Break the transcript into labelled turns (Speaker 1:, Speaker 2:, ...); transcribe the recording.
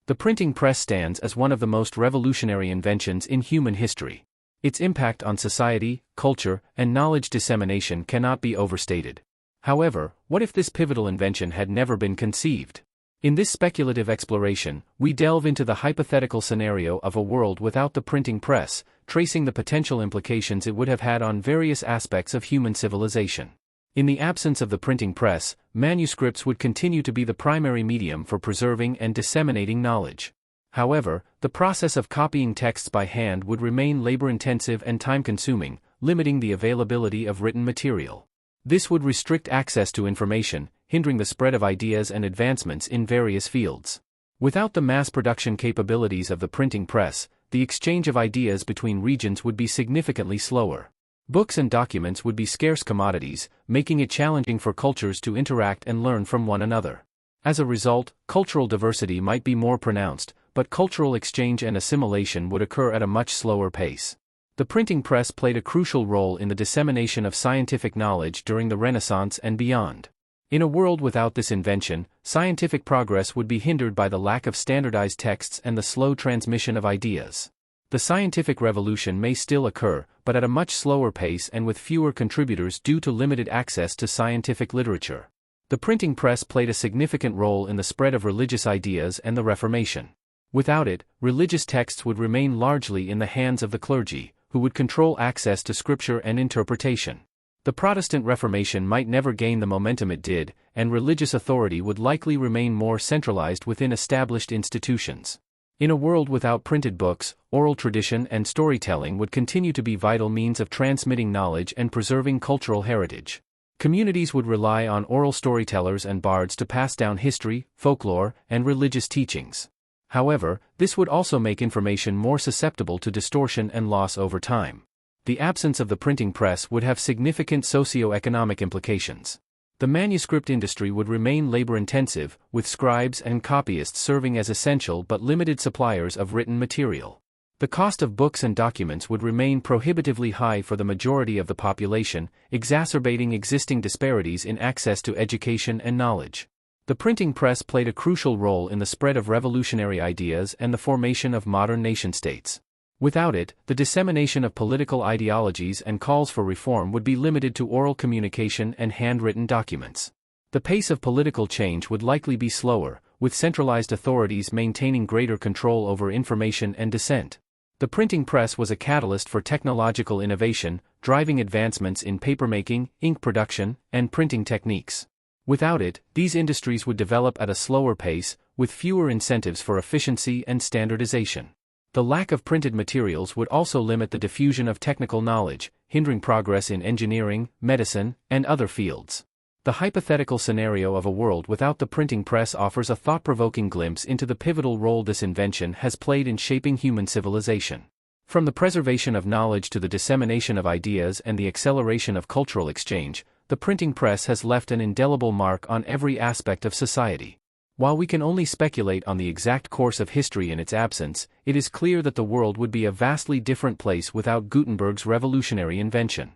Speaker 1: The printing press stands as one of the most revolutionary inventions in human history. Its impact on society, culture, and knowledge dissemination cannot be overstated. However, what if this pivotal invention had never been conceived? In this speculative exploration, we delve into the hypothetical scenario of a world without the printing press, tracing the potential implications it would have had on various aspects of human civilization. In the absence of the printing press, manuscripts would continue to be the primary medium for preserving and disseminating knowledge. However, the process of copying texts by hand would remain labor-intensive and time-consuming, limiting the availability of written material. This would restrict access to information, hindering the spread of ideas and advancements in various fields. Without the mass production capabilities of the printing press, the exchange of ideas between regions would be significantly slower. Books and documents would be scarce commodities, making it challenging for cultures to interact and learn from one another. As a result, cultural diversity might be more pronounced, but cultural exchange and assimilation would occur at a much slower pace. The printing press played a crucial role in the dissemination of scientific knowledge during the Renaissance and beyond. In a world without this invention, scientific progress would be hindered by the lack of standardized texts and the slow transmission of ideas. The scientific revolution may still occur, but at a much slower pace and with fewer contributors due to limited access to scientific literature. The printing press played a significant role in the spread of religious ideas and the Reformation. Without it, religious texts would remain largely in the hands of the clergy, who would control access to scripture and interpretation. The Protestant Reformation might never gain the momentum it did, and religious authority would likely remain more centralized within established institutions. In a world without printed books, oral tradition and storytelling would continue to be vital means of transmitting knowledge and preserving cultural heritage. Communities would rely on oral storytellers and bards to pass down history, folklore, and religious teachings. However, this would also make information more susceptible to distortion and loss over time. The absence of the printing press would have significant socio-economic implications. The manuscript industry would remain labor-intensive, with scribes and copyists serving as essential but limited suppliers of written material. The cost of books and documents would remain prohibitively high for the majority of the population, exacerbating existing disparities in access to education and knowledge. The printing press played a crucial role in the spread of revolutionary ideas and the formation of modern nation-states. Without it, the dissemination of political ideologies and calls for reform would be limited to oral communication and handwritten documents. The pace of political change would likely be slower, with centralized authorities maintaining greater control over information and dissent. The printing press was a catalyst for technological innovation, driving advancements in papermaking, ink production, and printing techniques. Without it, these industries would develop at a slower pace, with fewer incentives for efficiency and standardization. The lack of printed materials would also limit the diffusion of technical knowledge, hindering progress in engineering, medicine, and other fields. The hypothetical scenario of a world without the printing press offers a thought-provoking glimpse into the pivotal role this invention has played in shaping human civilization. From the preservation of knowledge to the dissemination of ideas and the acceleration of cultural exchange, the printing press has left an indelible mark on every aspect of society. While we can only speculate on the exact course of history in its absence, it is clear that the world would be a vastly different place without Gutenberg's revolutionary invention.